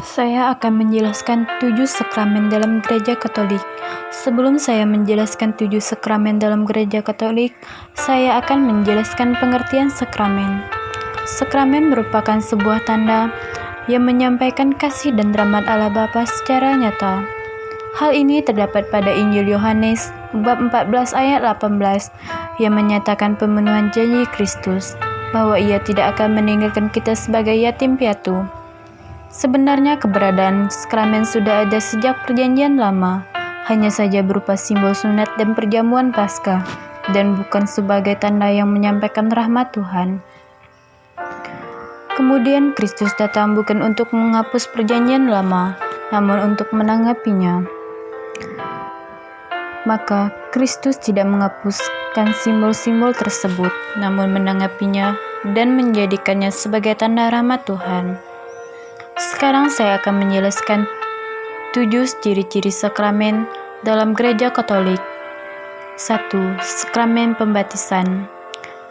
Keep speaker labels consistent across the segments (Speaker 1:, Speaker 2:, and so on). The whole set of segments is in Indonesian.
Speaker 1: Saya akan menjelaskan 7 sakramen dalam Gereja Katolik. Sebelum saya menjelaskan 7 sakramen dalam Gereja Katolik, saya akan menjelaskan pengertian sakramen. Sakramen merupakan sebuah tanda yang menyampaikan kasih dan rahmat Allah Bapa secara nyata. Hal ini terdapat pada Injil Yohanes bab 14 ayat 18 yang menyatakan pemenuhan janji Kristus bahwa Ia tidak akan meninggalkan kita sebagai yatim piatu. Sebenarnya keberadaan sakramen sudah ada sejak Perjanjian Lama, hanya saja berupa simbol sunat dan perjamuan Paskah, dan bukan sebagai tanda yang menyampaikan rahmat Tuhan. Kemudian Kristus datang bukan untuk menghapus Perjanjian Lama, namun untuk menanggapinya. Maka Kristus tidak menghapuskan simbol-simbol tersebut, namun menanggapinya dan menjadikannya sebagai tanda rahmat Tuhan. Sekarang saya akan menjelaskan 7 ciri-ciri sakramen dalam Gereja Katolik. 1. Sakramen pembaptisan.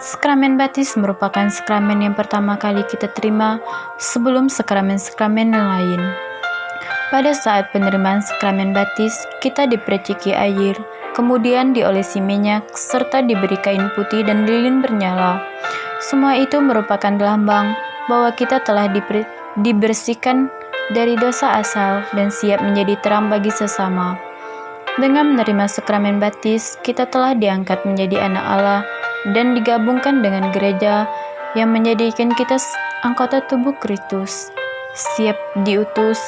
Speaker 1: Sakramen baptis merupakan sakramen yang pertama kali kita terima sebelum sakramen-sakramen yang lain. Pada saat penerimaan sakramen baptis, kita diperciki air, kemudian diolesi minyak, serta diberi kain putih dan lilin bernyala. Semua itu merupakan lambang bahwa kita telah dibersihkan dari dosa asal dan siap menjadi terang bagi sesama. Dengan menerima sakramen baptis, kita telah diangkat menjadi anak Allah dan digabungkan dengan gereja yang menjadikan kita anggota tubuh Kristus, siap diutus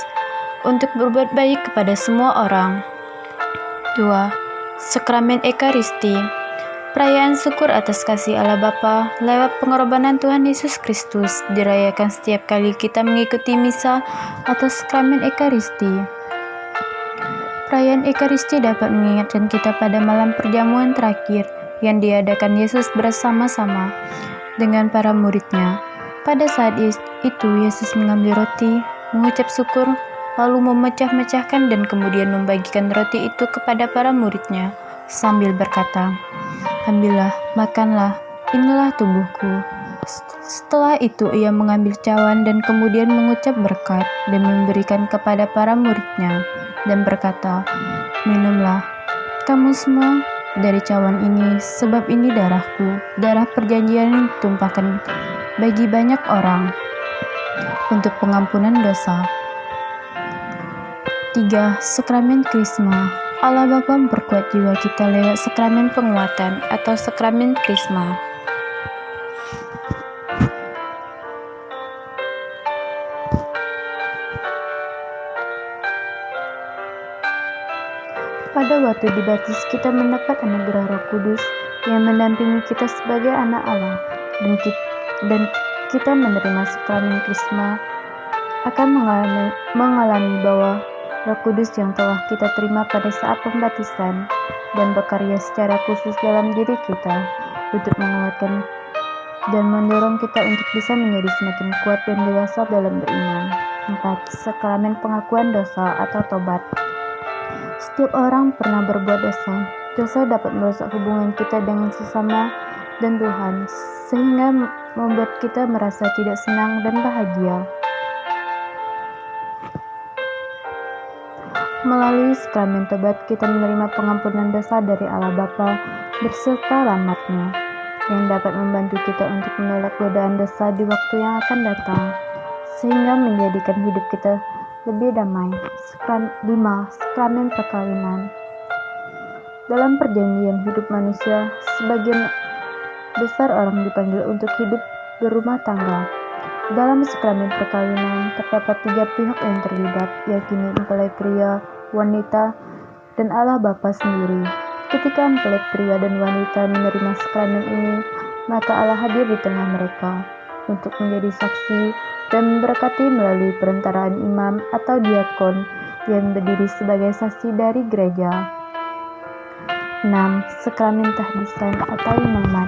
Speaker 1: untuk berbuat baik kepada semua orang. 2. Sakramen Ekaristi. Perayaan syukur atas kasih Allah Bapa lewat pengorbanan Tuhan Yesus Kristus dirayakan setiap kali kita mengikuti misa atau sakramen Ekaristi. Perayaan Ekaristi dapat mengingatkan kita pada malam perjamuan terakhir yang diadakan Yesus bersama-sama dengan para muridnya. Pada saat itu Yesus mengambil roti, mengucap syukur, lalu memecah-mecahkan dan kemudian membagikan roti itu kepada para muridnya sambil berkata, "Ambillah, makanlah, inilah tubuhku." Setelah itu ia mengambil cawan dan kemudian mengucap berkat dan memberikan kepada para muridnya dan berkata, "Minumlah, kamu semua dari cawan ini, sebab ini darahku, darah perjanjian yang ditumpahkan bagi banyak orang untuk pengampunan dosa." 3. Sakramen Krisma. Allah Bapa memperkuat jiwa kita lewat sakramen penguatan atau sakramen Krisma. Pada waktu dibaptis, kita mendapat anugerah Roh Kudus yang mendampingi kita sebagai anak Allah, dan kita menerima sakramen Krisma akan mengalami bahwa Roh Kudus yang telah kita terima pada saat pembaptisan dan bekerja secara khusus dalam diri kita untuk menguatkan dan mendorong kita untuk bisa menjadi semakin kuat dan dewasa dalam beriman. 4. Sakramen pengakuan dosa atau tobat. Setiap orang pernah berbuat dosa. Dosa dapat merusak hubungan kita dengan sesama dan Tuhan, sehingga membuat kita merasa tidak senang dan bahagia. Melalui sakramen tobat, kita menerima pengampunan dosa dari Allah Bapa berserta rahmat-Nya, yang dapat membantu kita untuk menolak godaan dosa di waktu yang akan datang, sehingga menjadikan hidup kita lebih damai. 5. Sakramen perkawinan. Dalam perjanjian hidup manusia, sebagian besar orang dipanggil untuk hidup berumah tangga. Dalam sakramen perkawinan, terdapat 3 pihak yang terlibat, yakni mempelai pria, wanita, dan Allah Bapa sendiri. Ketika mempelai pria dan wanita menerima sakramen ini, maka Allah hadir di tengah mereka untuk menjadi saksi dan memberkati melalui perantaraan imam atau diakon yang berdiri sebagai saksi dari gereja. 6. Sakramen tahbisan atau imamat.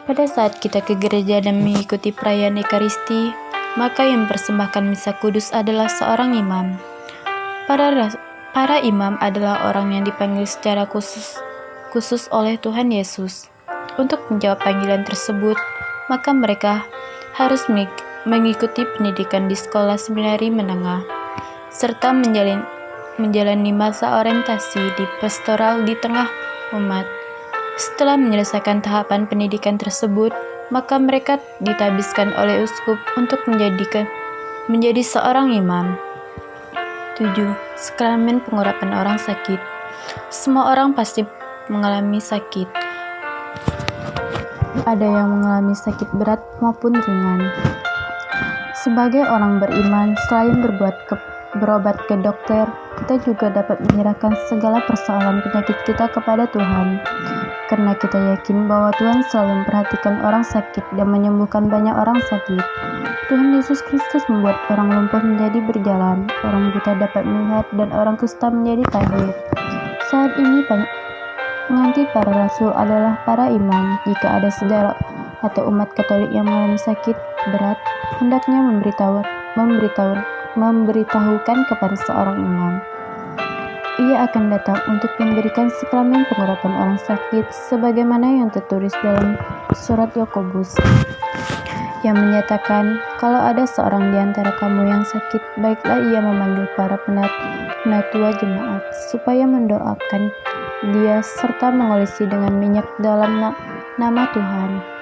Speaker 1: Pada saat kita ke gereja dan mengikuti perayaan Ekaristi, maka yang mempersembahkan misa kudus adalah seorang imam. Para imam adalah orang yang dipanggil secara khusus oleh Tuhan Yesus. Untuk menjawab panggilan tersebut, maka mereka harus mengikuti pendidikan di sekolah seminari menengah, serta menjalani masa orientasi di pastoral di tengah umat. Setelah menyelesaikan tahapan pendidikan tersebut, maka mereka ditabiskan oleh uskup untuk menjadi seorang imam. 7. Sakramen pengurapan orang sakit. Semua orang pasti mengalami sakit. Ada yang mengalami sakit berat maupun ringan. Sebagai orang beriman, selain berobat ke dokter, kita juga dapat menyerahkan segala persoalan penyakit kita kepada Tuhan. Karena kita yakin bahwa Tuhan selalu memperhatikan orang sakit dan menyembuhkan banyak orang sakit. Tuhan Yesus Kristus membuat orang lumpuh menjadi berjalan, orang buta dapat melihat, dan orang kusta menjadi tahir. Saat ini pengganti para rasul adalah para imam. Jika ada saudara atau umat Katolik yang mengalami sakit berat, hendaknya memberitahukan kepada seorang imam. Ia akan datang untuk memberikan sakramen pengurapan orang sakit sebagaimana yang tertulis dalam surat Yakobus yang menyatakan, kalau ada seorang di antara kamu yang sakit, baiklah ia memanggil para penatua jemaat supaya mendoakan dia serta mengolesi dengan minyak dalam nama Tuhan.